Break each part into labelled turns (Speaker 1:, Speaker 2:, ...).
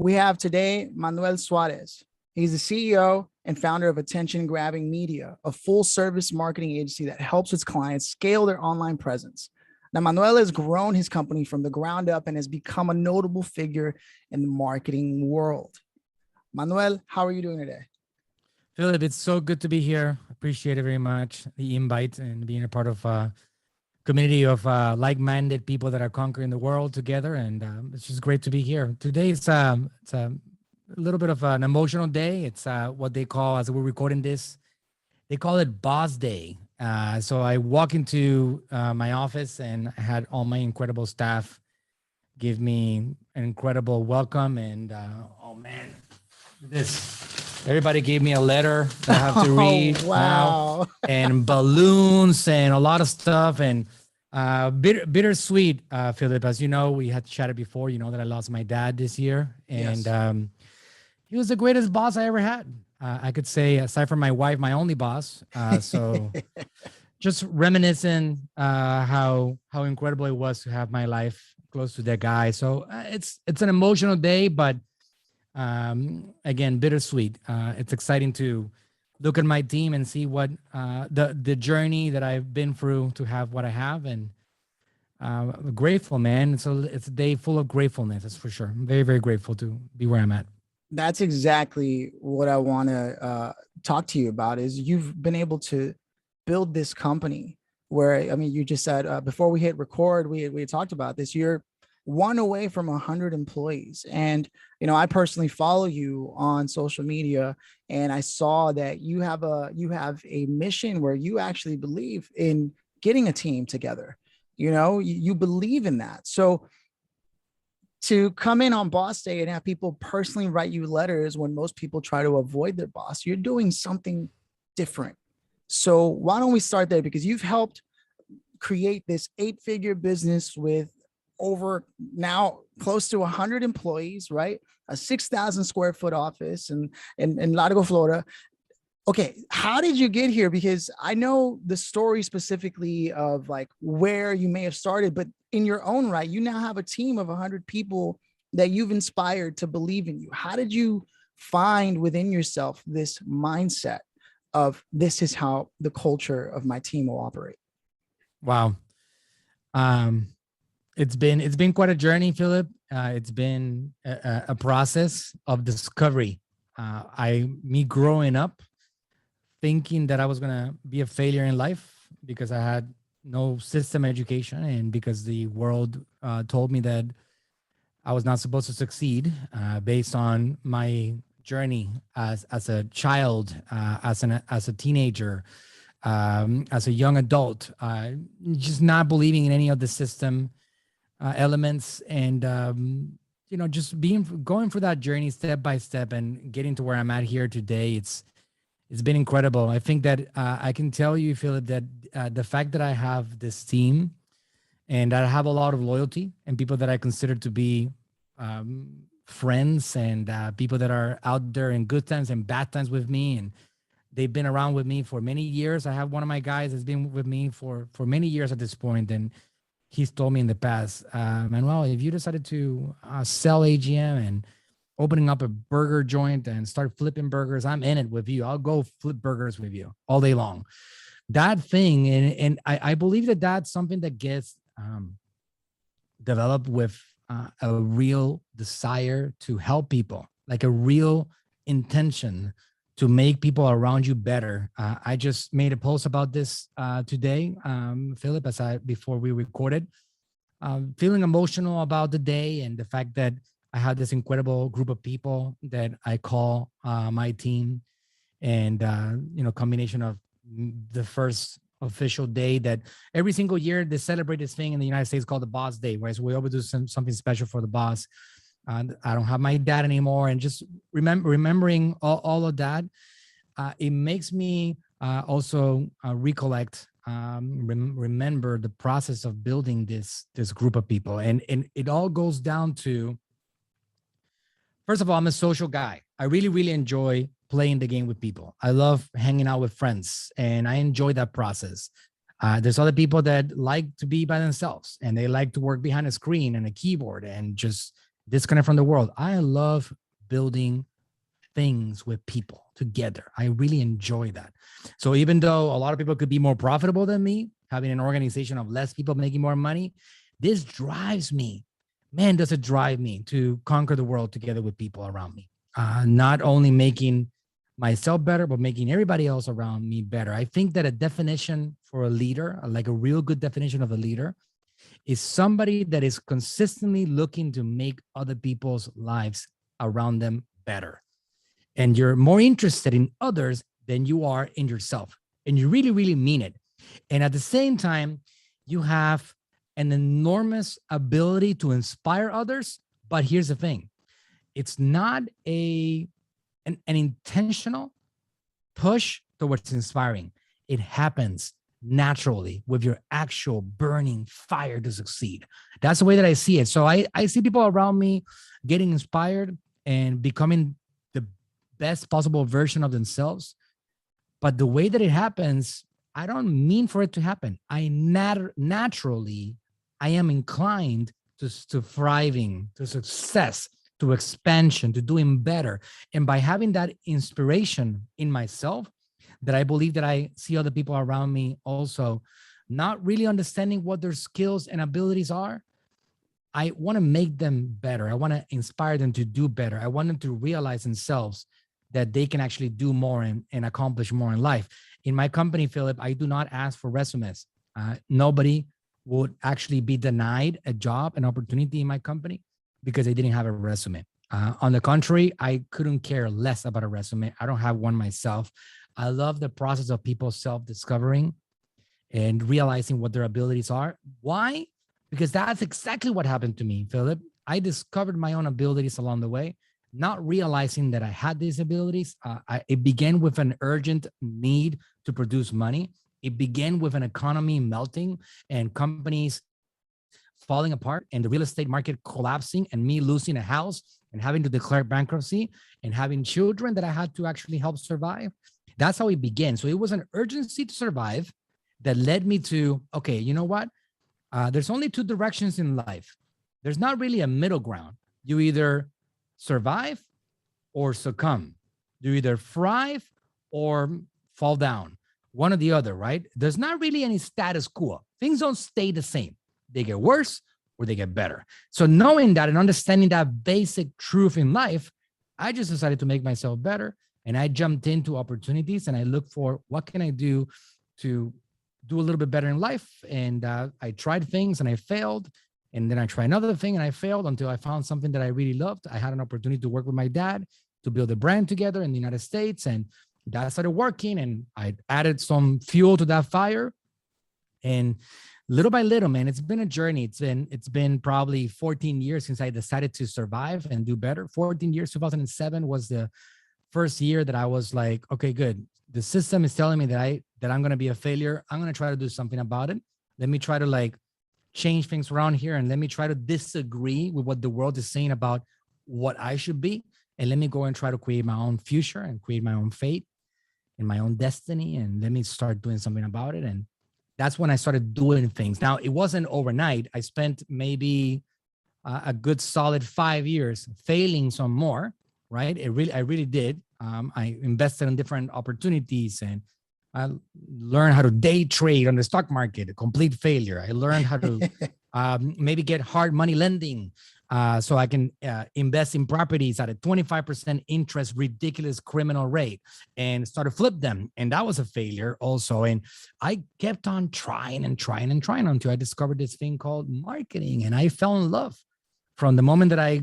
Speaker 1: We have today Manuel Suarez. He's the CEO and founder of Attention Grabbing Media, a full service marketing agency that helps its clients scale their online presence. Now, Manuel has grown his company from the ground up and has become a notable figure in the marketing world. Manuel, how are you doing today?
Speaker 2: Phillip, it's so good to be here. Appreciate it very much, the invite and being a part of a community of like-minded people that are conquering the world together. And it's just great to be here. Today it's a little bit of an emotional day. It's what they call, as we're recording this, they call it Boss Day. So I walk into my office and I had all my incredible staff give me an incredible welcome. And oh man, everybody gave me a letter that I have to read now, and balloons and a lot of stuff, and bittersweet, Phillip. As you know, we had chatted before. You know that I lost my dad this year, and yes. He was the greatest boss I ever had. I could say, aside from my wife, my only boss. So just reminiscing how incredible it was to have my life close to that guy. So it's an emotional day, but again, bittersweet. It's exciting to look at my team and see what the journey that I've been through to have what I have, and I'm grateful, man. So it's a day full of gratefulness, that's for sure. I'm very, very grateful to be where I'm at.
Speaker 1: That's exactly what I want to talk to you about. Is you've been able to build this company where, I mean, you just said before we hit record, we talked about this. You're one away from 100 employees. And, you know, I personally follow you on social media, and I saw that you have a mission where you actually believe in getting a team together. You know, you believe in that. So to come in on Boss Day and have people personally write you letters when most people try to avoid their boss, you're doing something different. So why don't we start there? Because you've helped create this 8-figure business with over now close to 100 employees, right? A 6,000 square foot office in Lago, Florida. Okay, how did you get here? Because I know the story specifically of like where you may have started, but in your own right, you now have a team of 100 people that you've inspired to believe in you. How did you find within yourself this mindset of this is how the culture of my team will operate?
Speaker 2: Wow. It's been quite a journey, Phillip. It's been a process of discovery. Me growing up thinking that I was going to be a failure in life because I had no system education, and because the world told me that I was not supposed to succeed based on my journey as a child, as a teenager, as a young adult, just not believing in any of the system elements, and you know, just going through that journey step by step and getting to where I'm at here today. It's been incredible. I think that I can tell you, Phillip, that the fact that I have this team and I have a lot of loyalty and people that I consider to be friends, and people that are out there in good times and bad times with me, and they've been around with me for many years. I have one of my guys that's been with me for many years at this point, and he's told me in the past, Manuel, if you decided to sell AGM and opening up a burger joint and start flipping burgers, I'm in it with you. I'll go flip burgers with you all day long. That thing, and I believe that that's something that gets developed with a real desire to help people, like a real intention to make people around you better. I just made a post about this today, Phillip, before we recorded, feeling emotional about the day and the fact that I had this incredible group of people that I call my team, and you know, combination of the first official day that every single year they celebrate this thing in the United States called the Boss Day, right? So we always do something special for the boss. I don't have my dad anymore, and just remembering all of that, it makes me also recollect, remember the process of building this group of people, and it all goes down to, first of all, I'm a social guy. I really, really enjoy playing the game with people. I love hanging out with friends, and I enjoy that process. There's other people that like to be by themselves, and they like to work behind a screen and a keyboard and just disconnect from the world. I love building things with people together. I really enjoy that. So even though a lot of people could be more profitable than me, having an organization of less people making more money, this drives me. Man, does it drive me to conquer the world together with people around me. Not only making myself better, but making everybody else around me better. I think that a definition for a leader, like a real good definition of a leader, is somebody that is consistently looking to make other people's lives around them better. And you're more interested in others than you are in yourself. And you really, really mean it. And at the same time, you have an enormous ability to inspire others. But here's the thing. It's not an intentional push towards inspiring. It happens naturally with your actual burning fire to succeed. That's the way that I see it. So I see people around me getting inspired and becoming the best possible version of themselves. But the way that it happens, I don't mean for it to happen. Naturally, I am inclined to thriving, to success, to expansion, to doing better. And by having that inspiration in myself, that I believe that I see other people around me also not really understanding what their skills and abilities are, I want to make them better. I want to inspire them to do better. I want them to realize themselves that they can actually do more and accomplish more in life. In my company, Phillip, I do not ask for resumes. Nobody would actually be denied a job, an opportunity in my company because they didn't have a resume. On the contrary, I couldn't care less about a resume. I don't have one myself. I love the process of people self-discovering and realizing what their abilities are. Why? Because that's exactly what happened to me, Phillip. I discovered my own abilities along the way, not realizing that I had these abilities. It began with an urgent need to produce money. It began with an economy melting and companies falling apart and the real estate market collapsing and me losing a house and having to declare bankruptcy and having children that I had to actually help survive. That's how it began. So it was an urgency to survive that led me to, okay, you know what? There's only two directions in life. There's not really a middle ground. You either survive or succumb. You either thrive or fall down. One or the other, right? There's not really any status quo. Things don't stay the same. They get worse or they get better. So knowing that and understanding that basic truth in life, I just decided to make myself better. And I jumped into opportunities and I looked for what can I do to do a little bit better in life. And I tried things and I failed. And then I tried another thing and I failed until I found something that I really loved. I had an opportunity to work with my dad to build a brand together in the United States. And that started working and I added some fuel to that fire. And little by little, man, it's been a journey. It's been probably 14 years since I decided to survive and do better. 14 years, 2007 was the first year that I was like, okay, good. The system is telling me that I'm going to be a failure. I'm going to try to do something about it. Let me try to like change things around here and let me try to disagree with what the world is saying about what I should be. And let me go and try to create my own future and create my own fate and my own destiny. And let me start doing something about it. And that's when I started doing things. Now, it wasn't overnight. I spent maybe a good solid 5 years failing some more, right? I really did. I invested in different opportunities and I learned how to day trade on the stock market, a complete failure. I learned how to maybe get hard money lending so I can invest in properties at a 25% interest, ridiculous criminal rate and start to flip them. And that was a failure also. And I kept on trying until I discovered this thing called marketing. And I fell in love from the moment that I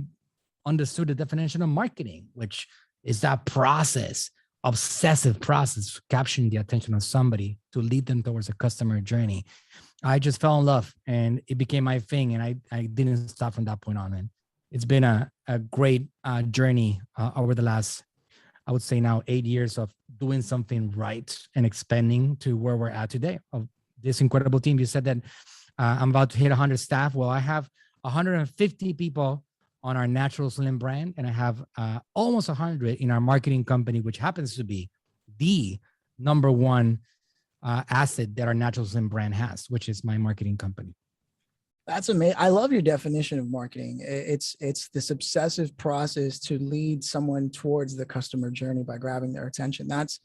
Speaker 2: understood the definition of marketing, which is that process, obsessive process, capturing the attention of somebody to lead them towards a customer journey. I just fell in love and it became my thing. And I didn't stop from that point on. And it's been a great journey over the last, I would say now 8 years of doing something right and expanding to where we're at today of this incredible team. You said that I'm about to hit 100 staff. Well, I have 150 people on our Natural Slim brand, and I have almost 100 in our marketing company, which happens to be the number one asset that our Natural Slim brand has, which is my marketing company.
Speaker 1: That's amazing. I love your definition of marketing. It's this obsessive process to lead someone towards the customer journey by grabbing their attention. That's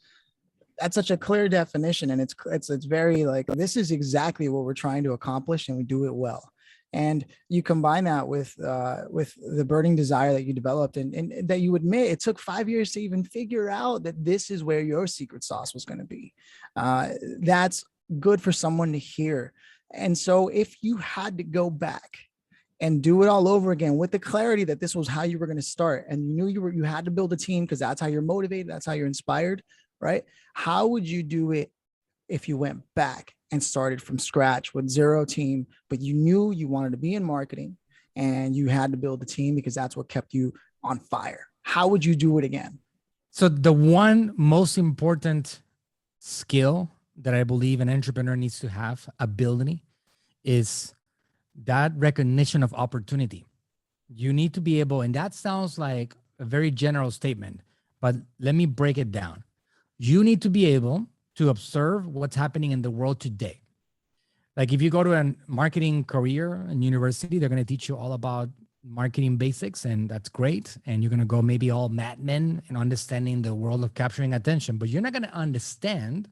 Speaker 1: such a clear definition, and it's very like, this is exactly what we're trying to accomplish, and we do it well. And you combine that with the burning desire that you developed, and that you admit it took 5 years to even figure out that this is where your secret sauce was going to be. That's good for someone to hear. And so if you had to go back and do it all over again with the clarity that this was how you were going to start, and you knew you had to build a team because that's how you're motivated, that's how you're inspired, right? How would you do it if you went back and started from scratch with zero team, but you knew you wanted to be in marketing and you had to build a team because that's what kept you on fire? How would you do it again?
Speaker 2: So the one most important skill that I believe an entrepreneur needs to have, ability, is that recognition of opportunity. You need to be able, and that sounds like a very general statement, but let me break it down. You need to be able to observe what's happening in the world today. Like if you go to a marketing career in university, they're going to teach you all about marketing basics, and that's great. And you're going to go maybe all Mad Men and understanding the world of capturing attention, but you're not going to understand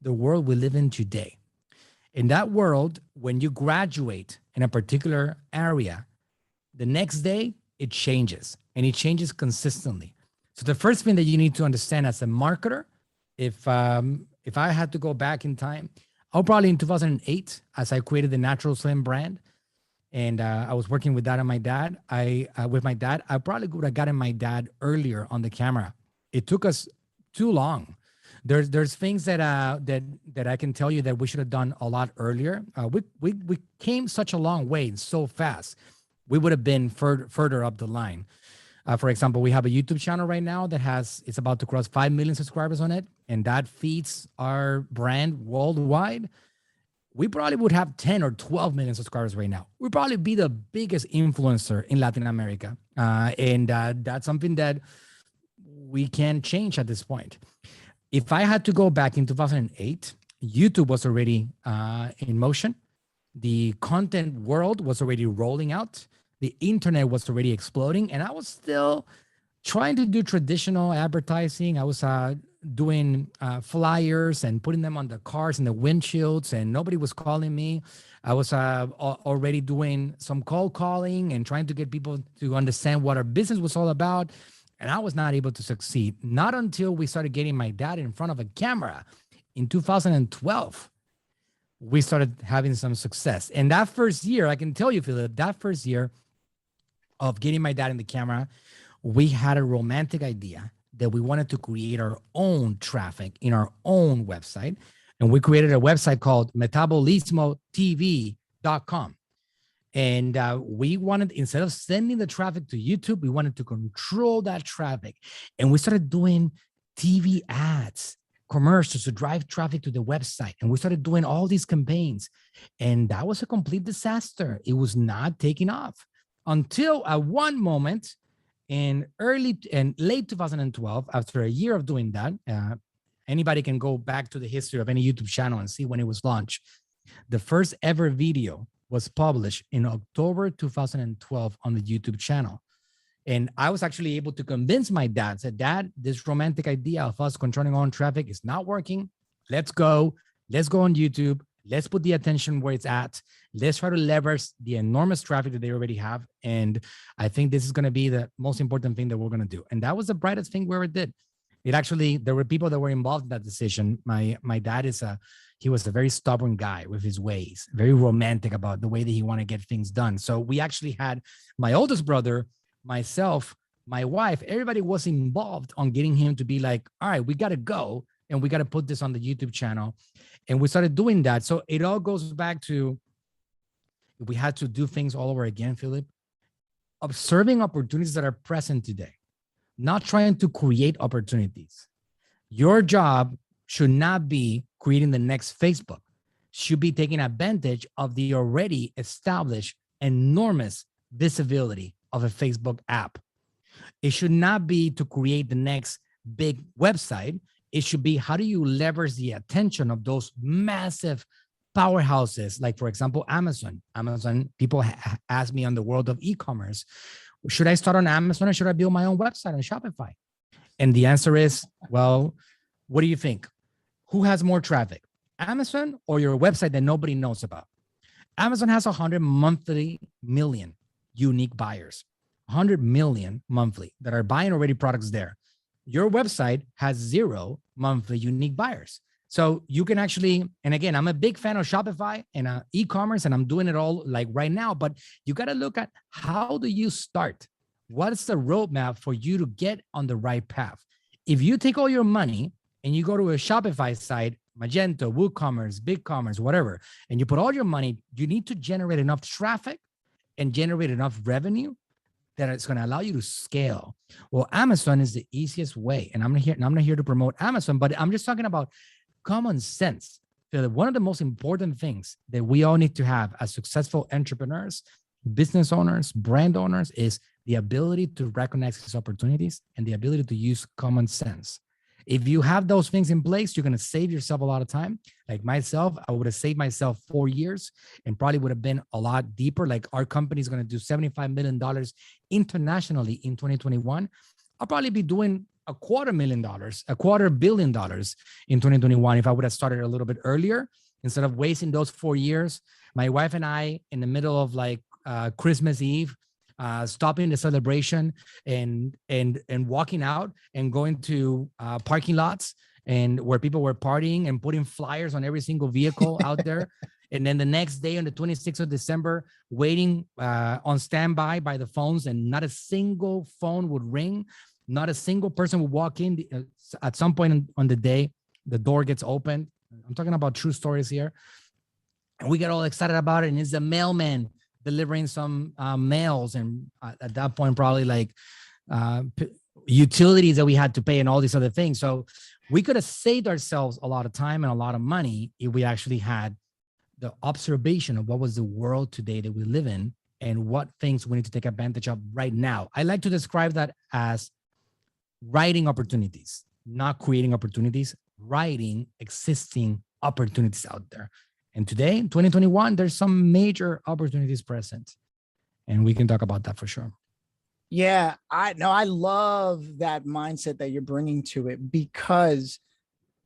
Speaker 2: the world we live in today. In that world, when you graduate in a particular area, the next day it changes, and it changes consistently. So the first thing that you need to understand as a marketer, if I had to go back in time, I'll probably in 2008, as I created the Natural Slim brand, and I was working with that and my dad. I probably would have gotten my dad earlier on the camera. It took us too long. There's things that I can tell you that we should have done a lot earlier. We came such a long way so fast. We would have been further up the line. For example, we have a YouTube channel right now that it's about to cross 5 million subscribers on it, and that feeds our brand worldwide. We probably would have 10 or 12 million subscribers right now. We'd probably be the biggest influencer in Latin America. And that's something that we can change at this point. If I had to go back in 2008, YouTube was already in motion. The content world was already rolling out. The internet was already exploding. And I was still trying to do traditional advertising. I was doing flyers and putting them on the cars and the windshields, and nobody was calling me. I was already doing some cold calling and trying to get people to understand what our business was all about. And I was not able to succeed. Not until we started getting my dad in front of a camera in 2012, we started having some success. And that first year, I can tell you, Phillip, that first year of getting my dad in the camera, we had a romantic idea that we wanted to create our own traffic in our own website. And we created a website called metabolismotv.com. And we wanted, instead of sending the traffic to YouTube, we wanted to control that traffic. And we started doing TV ads, commercials to drive traffic to the website. And we started doing all these campaigns. And that was a complete disaster. It was not taking off until at one moment in late 2012, after a year of doing that, anybody can go back to the history of any YouTube channel and see when it was launched. The first ever video was published in October 2012 on the YouTube channel. And I was actually able to convince my dad, said, Dad, this romantic idea of us controlling our own traffic is not working. Let's go on YouTube. Let's put the attention where it's at. Let's try to leverage the enormous traffic that they already have. And I think this is going to be the most important thing that we're going to do. And that was the brightest thing we ever did. There were people that were involved in that decision. My dad he was a very stubborn guy with his ways, very romantic about the way that he wanted to get things done. So we actually had my oldest brother, myself, my wife, everybody was involved on getting him to be like, all right, we got to go and we got to put this on the YouTube channel. And we started doing that. So it all goes back to, we had to do things all over again, Phillip, observing opportunities that are present today, not trying to create opportunities. Your job should not be creating the next Facebook, should be taking advantage of the already established enormous visibility of a Facebook app. It should not be to create the next big website. It should be, how do you leverage the attention of those massive powerhouses, like for example, Amazon, people ask me on the world of e-commerce, should I start on Amazon or should I build my own website on Shopify? And the answer is, well, what do you think? Who has more traffic, Amazon or your website that nobody knows about? Amazon has 100 million unique buyers, 100 million monthly that are buying already products there. Your website has 0 monthly unique buyers. So you can actually, and again, I'm a big fan of Shopify and e-commerce, and I'm doing it all like right now, but you got to look at how do you start? What is the roadmap for you to get on the right path? If you take all your money and you go to a Shopify site, Magento, WooCommerce, BigCommerce, whatever, and you put all your money, you need to generate enough traffic and generate enough revenue that it's going to allow you to scale. Well, Amazon is the easiest way. And I'm not here to promote Amazon, but I'm just talking about common sense. So one of the most important things that we all need to have as successful entrepreneurs, business owners, brand owners, is the ability to recognize these opportunities and the ability to use common sense. If you have those things in place, you're going to save yourself a lot of time. Like myself, I would have saved myself 4 years and probably would have been a lot deeper. Like our company is going to do $75 million internationally in 2021. I'll probably be doing $250 million in 2021 if I would have started a little bit earlier instead of wasting those 4 years. My wife and I, in the middle of like Christmas Eve, stopping the celebration and walking out and going to parking lots and where people were partying and putting flyers on every single vehicle out there. And then the next day on the 26th of December, waiting on standby by the phones, and not a single phone would ring. Not a single person would walk in. At some point on the day, the door gets opened. I'm talking about true stories here. And we get all excited about it. And it's the mailman delivering some mails. And at that point, probably like utilities that we had to pay and all these other things. So we could have saved ourselves a lot of time and a lot of money if we actually had the observation of what was the world today that we live in and what things we need to take advantage of right now. I like to describe that as writing opportunities, not creating opportunities, writing existing opportunities out there. And today, in 2021, there's some major opportunities present. And we can talk about that for sure.
Speaker 1: Yeah, I love that mindset that you're bringing to it, because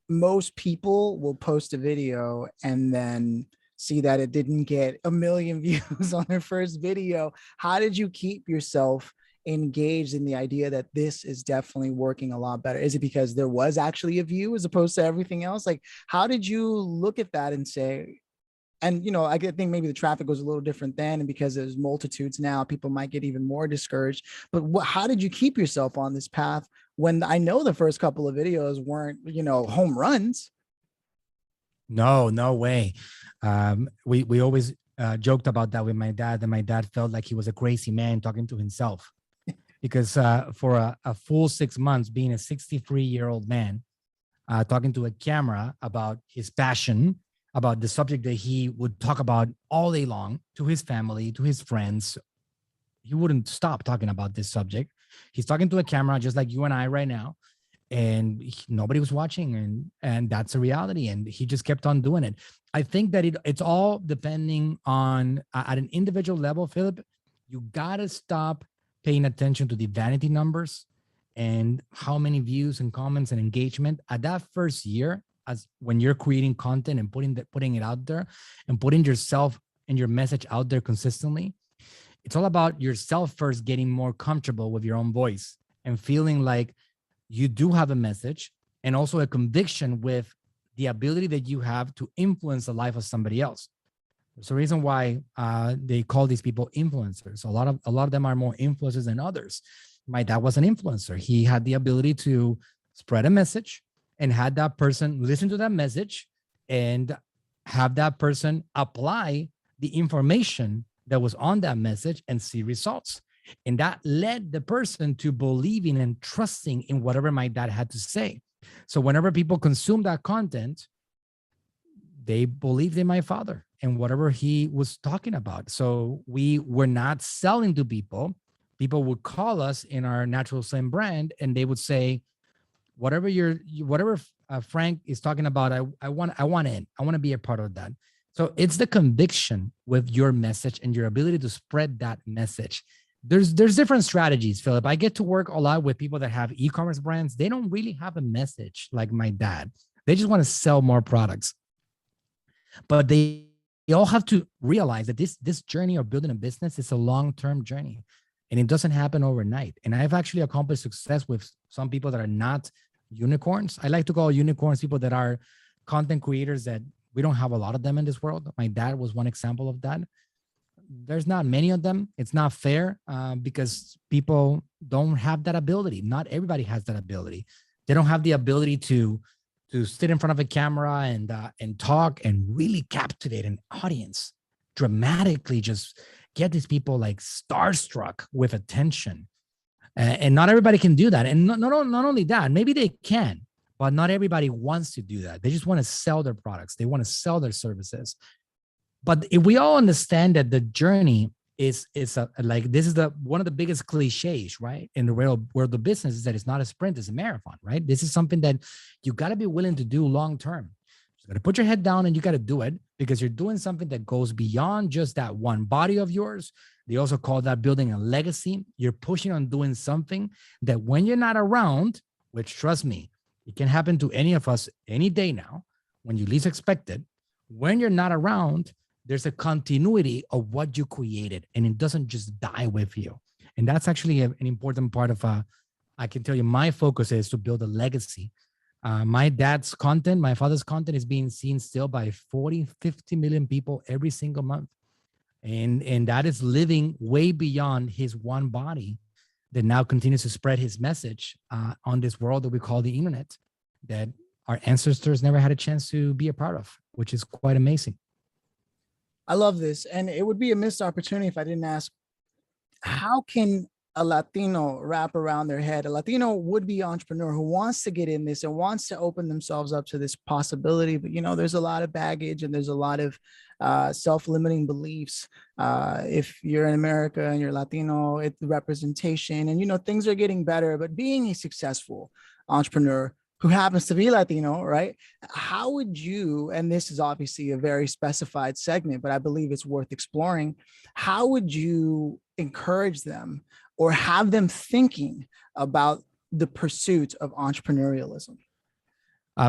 Speaker 1: most people will post a video and then see that it didn't get 1 million views on their first video. How did you keep yourself engaged in the idea that this is definitely working a lot better? Is it because there was actually a view as opposed to everything else? Like, how did you look at that and say, and I think maybe the traffic was a little different then, and because there's multitudes now, people might get even more discouraged. But how did you keep yourself on this path when I know the first couple of videos weren't, home runs?
Speaker 2: No way. We always joked about that with my dad, and my dad felt like he was a crazy man talking to himself. Because for a full 6 months, being a 63-year-old man, talking to a camera about his passion, about the subject that he would talk about all day long to his family, to his friends, he wouldn't stop talking about this subject. He's talking to a camera just like you and I right now, and nobody was watching, and that's a reality. And he just kept on doing it. I think that it's all depending on at an individual level, Phillip. You gotta stop paying attention to the vanity numbers and how many views and comments and engagement at that first year, as when you're creating content and putting it out there and putting yourself and your message out there consistently. It's all about yourself first getting more comfortable with your own voice and feeling like you do have a message, and also a conviction with the ability that you have to influence the life of somebody else. There's a reason why they call these people influencers. A lot of them are more influencers than others. My dad was an influencer. He had the ability to spread a message and had that person listen to that message and have that person apply the information that was on that message and see results. And that led the person to believing and trusting in whatever my dad had to say. So whenever people consume that content, they believed in my father and whatever he was talking about. So we were not selling to people. People would call us in our Natural Slim brand, and they would say, whatever Frank is talking about, I want in. I want to be a part of that. So it's the conviction with your message and your ability to spread that message. There's different strategies, Philip. I get to work a lot with people that have e-commerce brands. They don't really have a message like my dad. They just want to sell more products. But they all have to realize that this journey of building a business is a long-term journey, and it doesn't happen overnight. And I've actually accomplished success with some people that are not unicorns. I like to call unicorns people that are content creators that we don't have a lot of them in this world. My dad was one example of that. There's not many of them. It's not fair because people don't have that ability. Not everybody has that ability. They don't have the ability to sit in front of a camera and talk and really captivate an audience, dramatically just get these people like starstruck with attention. And not everybody can do that. And not only that, maybe they can, but not everybody wants to do that. They just want to sell their products. They want to sell their services. But if we all understand that the journey is like, this is one of the biggest cliches, right? In the world of business, is that it's not a sprint, it's a marathon, right? This is something that you got to be willing to do long term. You got to put your head down and you got to do it, because you're doing something that goes beyond just that one body of yours. They also call that building a legacy. You're pushing on doing something that when you're not around, which, trust me, it can happen to any of us any day now, when you least expect it, when you're not around, there's a continuity of what you created, and it doesn't just die with you. And that's actually an important part of, I can tell you, my focus is to build a legacy. My dad's content, my father's content is being seen still by 40, 50 million people every single month. And that is living way beyond his one body, that now continues to spread his message on this world that we call the internet, that our ancestors never had a chance to be a part of, which is quite amazing.
Speaker 1: I love this. And it would be a missed opportunity if I didn't ask, how can a Latino wrap around their head, a Latino would-be entrepreneur who wants to get in this and wants to open themselves up to this possibility, but there's a lot of baggage and there's a lot of self-limiting beliefs. If you're in America and you're Latino, it's the representation, and things are getting better, but being a successful entrepreneur who happens to be Latino, right? How would you, and this is obviously a very specified segment, but I believe it's worth exploring, how would you encourage them or have them thinking about the pursuit of entrepreneurialism?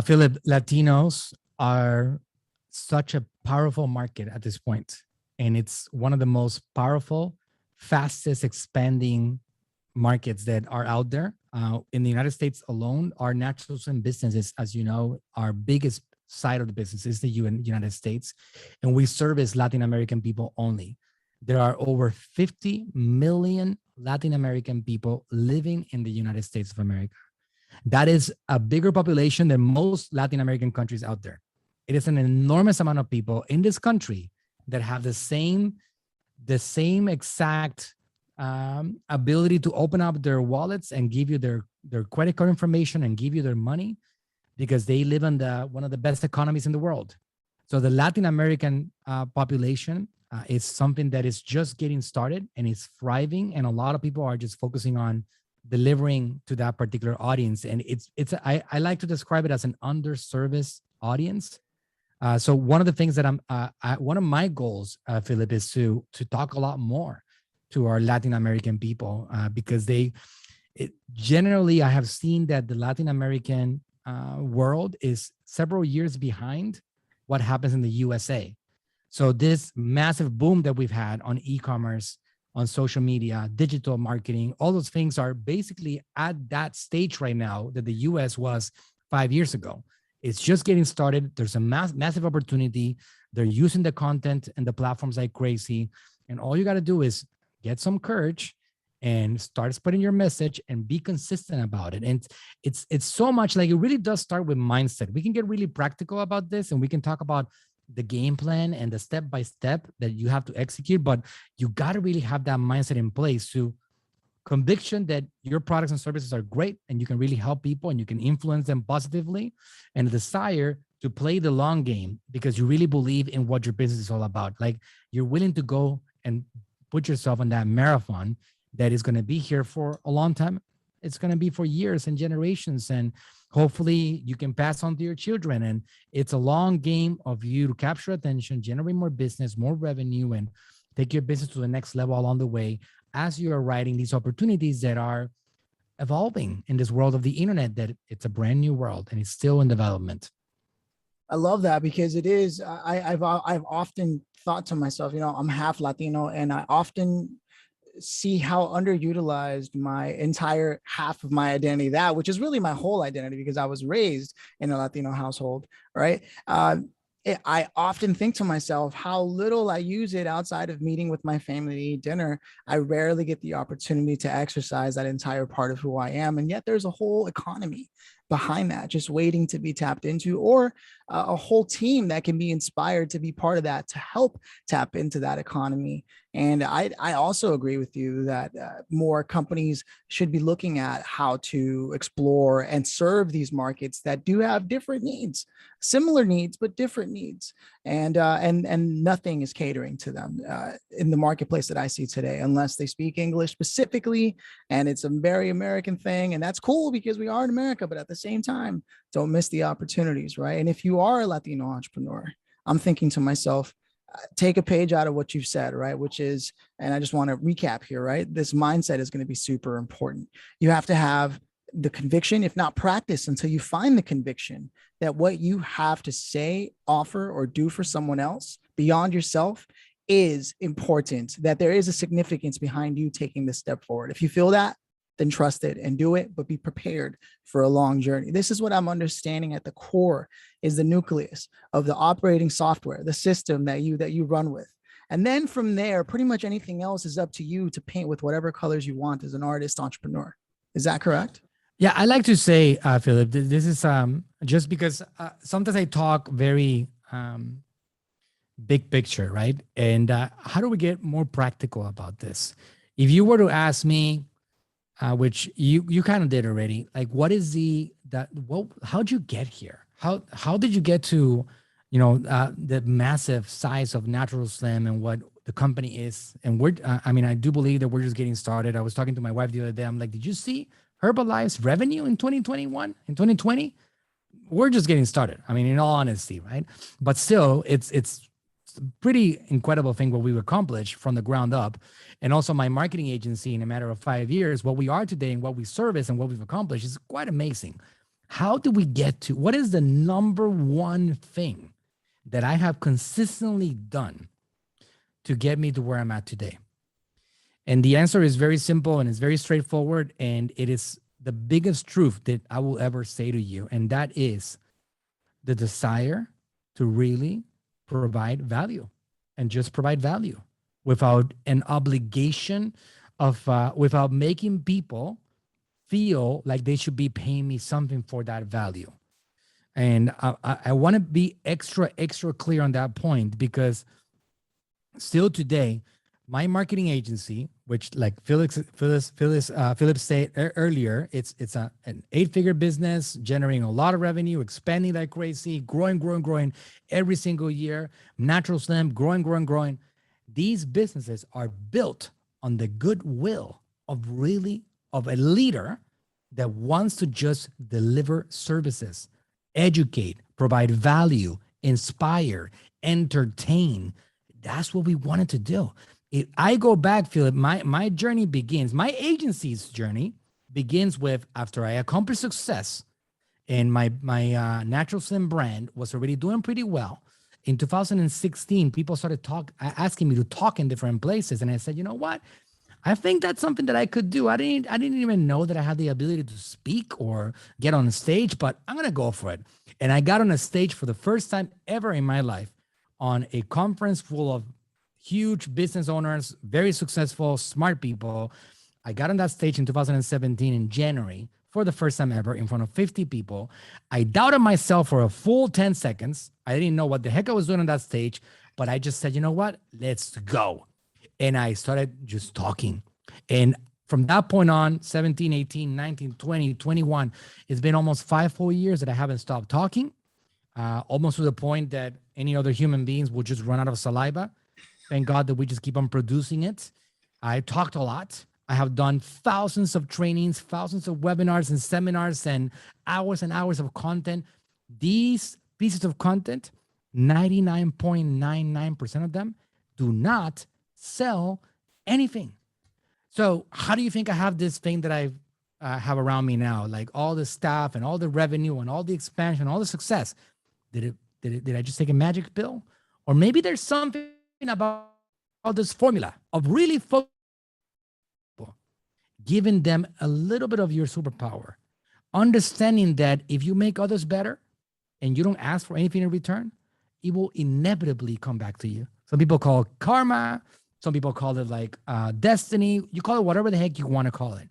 Speaker 2: Philip, Latinos are such a powerful market at this point, and it's one of the most powerful, fastest expanding markets that are out there. In the United States alone, our natural swim businesses, as you know, our biggest side of the business is the United States, and we service Latin American people only. There are over 50 million Latin American people living in the United States of America. That is a bigger population than most Latin American countries out there. It is an enormous amount of people in this country that have the same exact ability to open up their wallets and give you their credit card information and give you their money, because they live in one of the best economies in the world. So the Latin American population is something that is just getting started and is thriving, and a lot of people are just focusing on delivering to that particular audience. And I like to describe it as an underserviced audience. So one of the things that one of my goals, Philip, is to talk a lot more to our Latin American people, because generally I have seen that the Latin American world is several years behind what happens in the USA. So this massive boom that we've had on e-commerce, on social media, digital marketing, all those things are basically at that stage right now that the US was 5 years ago. It's just getting started. There's a massive opportunity. They're using the content and the platforms like crazy. And all you got to do is get some courage and start spreading your message and be consistent about it. And it's so much like, it really does start with mindset. We can get really practical about this, and we can talk about the game plan and the step-by-step that you have to execute, but you got to really have that mindset in place, to conviction that your products and services are great and you can really help people and you can influence them positively, and a desire to play the long game because you really believe in what your business is all about. Like, you're willing to go and put yourself on that marathon that is going to be here for a long time. it's going to be for years and generations. And hopefully you can pass on to your children. And it's a long game of you to capture attention, generate more business, more revenue, and take your business to the next level along the way as you are writing these opportunities that are evolving in this world of the internet, that it's a brand new world and it's still in development.
Speaker 1: I love that because it is. I've often thought to myself, I'm half Latino, and I often see how underutilized my entire half of my identity, that which is really my whole identity because I was raised in a Latino household, right? I often think to myself how little I use it outside of meeting with my family to eat dinner. I rarely get the opportunity to exercise that entire part of who I am. And yet there's a whole economy behind that, just waiting to be tapped into, or a whole team that can be inspired to be part of that, to help tap into that economy. And I also agree with you that more companies should be looking at how to explore and serve these markets that do have different needs, similar needs, but different needs. And nothing is catering to them in the marketplace that I see today, unless they speak English specifically. And it's a very American thing. And that's cool because we are in America, but at the same time, don't miss the opportunities, right? And if you are a Latino entrepreneur, I'm thinking to myself, take a page out of what you've said, right? Which is, and I just want to recap here, right? This mindset is going to be super important. You have to have the conviction, if not practice, until you find the conviction that what you have to say, offer, or do for someone else beyond yourself is important, that there is a significance behind you taking this step forward. If you feel that, then trust it and do it, but be prepared for a long journey. This is what I'm understanding at the core is the nucleus of the operating software, the system that you run with. And then from there, pretty much anything else is up to you to paint with whatever colors you want as an artist entrepreneur. Is that correct?
Speaker 2: Yeah, I like to say, Phillip, this is just because sometimes I talk very big picture, right? And how do we get more practical about this? If you were to ask me, which you kind of did already, like, what is how'd you get here? How did you get to, the massive size of Natural Slim and what the company is? And I do believe that we're just getting started. I was talking to my wife the other day. I'm like, did you see Herbalife's revenue in 2021, in 2020? We're just getting started. I mean, in all honesty, right? But still, it's a pretty incredible thing what we've accomplished from the ground up. And also my marketing agency, in a matter of 5 years, what we are today and what we service and what we've accomplished is quite amazing. How do we get to, what is the number one thing that I have consistently done to get me to where I'm at today? And the answer is very simple and it's very straightforward. And it is the biggest truth that I will ever say to you. And that is the desire to really provide value, and just provide value without an obligation of, without making people feel like they should be paying me something for that value. And I want to be extra clear on that point, because still today, my marketing agency, which, like Phillip said earlier, it's an 8-figure business, generating a lot of revenue, expanding like crazy, growing every single year. Natural Slim, growing. These businesses are built on the goodwill of a leader that wants to just deliver services, educate, provide value, inspire, entertain. That's what we wanted to do. I go back, Phillip, my journey begins, my agency's journey begins with, after I accomplished success and my Natural Slim brand was already doing pretty well. In 2016, people started asking me to talk in different places. And I said, you know what? I think that's something that I could do. I didn't even know that I had the ability to speak or get on a stage, but I'm going to go for it. And I got on a stage for the first time ever in my life on a conference full of huge business owners, very successful, smart people. I got on that stage in 2017 in January for the first time ever in front of 50 people. I doubted myself for a full 10 seconds. I didn't know what the heck I was doing on that stage, but I just said, you know what? Let's go. And I started just talking. And from that point on, 17, 18, 19, 20, 21, it's been almost 5 full years that I haven't stopped talking, almost to the point that any other human beings will just run out of saliva. Thank God that we just keep on producing it. I talked a lot. I have done thousands of trainings, thousands of webinars and seminars, and hours of content. These pieces of content, 99.99% of them do not sell anything. So how do you think I have this thing that I have around me now? Like all the staff and all the revenue and all the expansion, all the success. Did I just take a magic pill? Or maybe there's something about this formula of really giving them a little bit of your superpower, understanding that if you make others better and you don't ask for anything in return, it will inevitably come back to you. Some people call it karma. Some people call it like destiny. You call it whatever the heck you want to call it.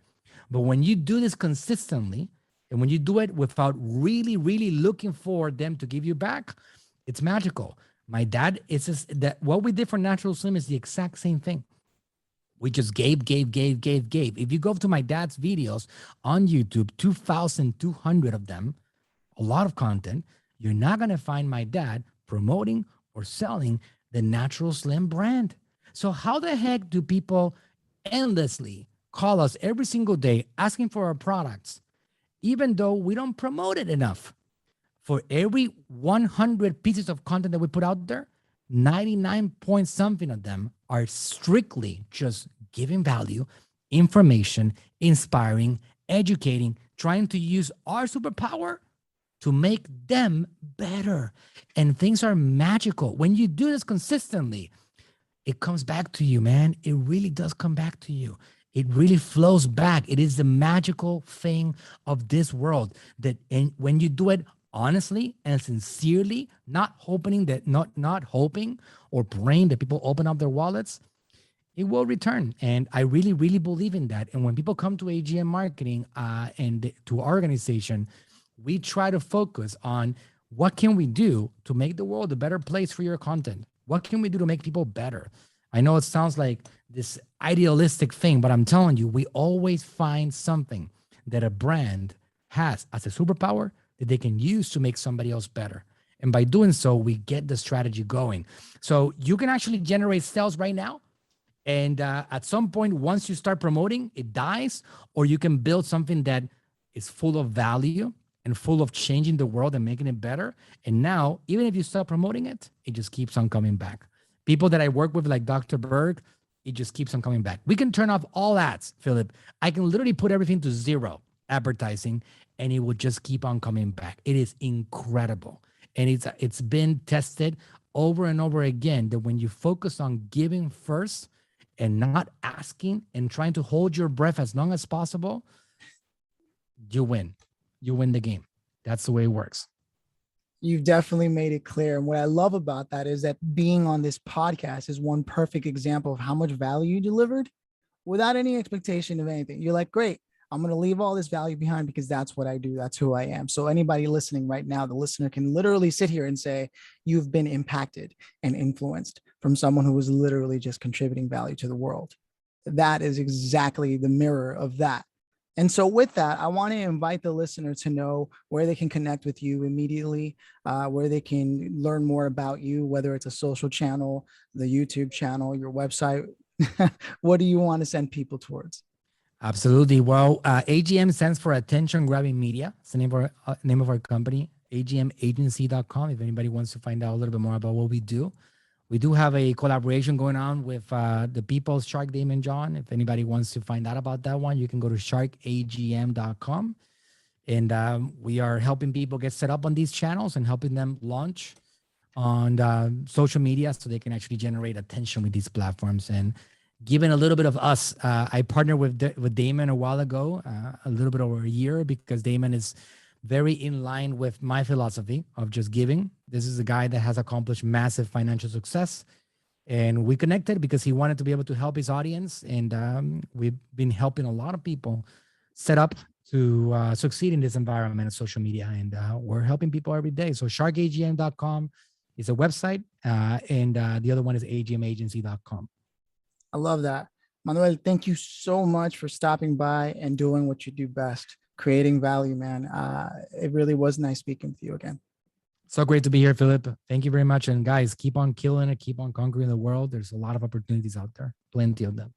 Speaker 2: But when you do this consistently, and when you do it without really, really looking for them to give you back, it's magical. My dad, it's just that what we did for Natural Slim is the exact same thing. We just gave. If you go to my dad's videos on YouTube, 2,200 of them, a lot of content, you're not going to find my dad promoting or selling the Natural Slim brand. So how the heck do people endlessly call us every single day asking for our products, even though we don't promote it enough? For every 100 pieces of content that we put out there, 99 point something of them are strictly just giving value, information, inspiring, educating, trying to use our superpower to make them better. And things are magical. When you do this consistently, it comes back to you, man. It really does come back to you. It really flows back. It is the magical thing of this world that when you do it honestly and sincerely, not hoping or praying that people open up their wallets, it will return. And I really, really believe in that. And when people come to AGM Marketing and to our organization, we try to focus on what can we do to make the world a better place for your content? What can we do to make people better? I know it sounds like this idealistic thing, but I'm telling you, we always find something that a brand has as a superpower that they can use to make somebody else better. And by doing so, we get the strategy going. So you can actually generate sales right now. And at some point, once you start promoting, it dies, or you can build something that is full of value and full of changing the world and making it better. And now, even if you stop promoting it, it just keeps on coming back. People that I work with, like Dr. Berg, it just keeps on coming back. We can turn off all ads, Philip. I can literally put everything to zero advertising, and it will just keep on coming back. It is incredible. And it's been tested over and over again that when you focus on giving first and not asking and trying to hold your breath as long as possible, you win. You win the game. That's the way it works.
Speaker 1: You've definitely made it clear. And what I love about that is that being on this podcast is one perfect example of how much value you delivered without any expectation of anything. You're like, great, I'm going to leave all this value behind because that's what I do. That's who I am. So anybody listening right now, the listener can literally sit here and say, you've been impacted and influenced from someone who was literally just contributing value to the world. That is exactly the mirror of that. And so with that, I want to invite the listener to know where they can connect with you immediately, where they can learn more about you, whether it's a social channel, the YouTube channel, your website. What do you want to send people towards?
Speaker 2: Absolutely. Well, AGM stands for Attention Grabbing Media. It's the name of our company, agmagency.com. If anybody wants to find out a little bit more about what we do. We do have a collaboration going on with the People's Shark, Damon John. If anybody wants to find out about that one, you can go to sharkagm.com. And we are helping people get set up on these channels and helping them launch on social media so they can actually generate attention with these platforms. And given a little bit of us, I partnered with Damon a while ago, a little bit over a year, because Damon is very in line with my philosophy of just giving. This is a guy that has accomplished massive financial success, and we connected because he wanted to be able to help his audience. And we've been helping a lot of people set up to succeed in this environment of social media. And we're helping people every day. So sharkagm.com is a website, and the other one is agmagency.com.
Speaker 1: I love that. Manuel, thank you so much for stopping by and doing what you do best, creating value, man. It really was nice speaking with you again.
Speaker 2: So great to be here, Philip. Thank you very much. And guys, keep on killing it. Keep on conquering the world. There's a lot of opportunities out there, plenty of them.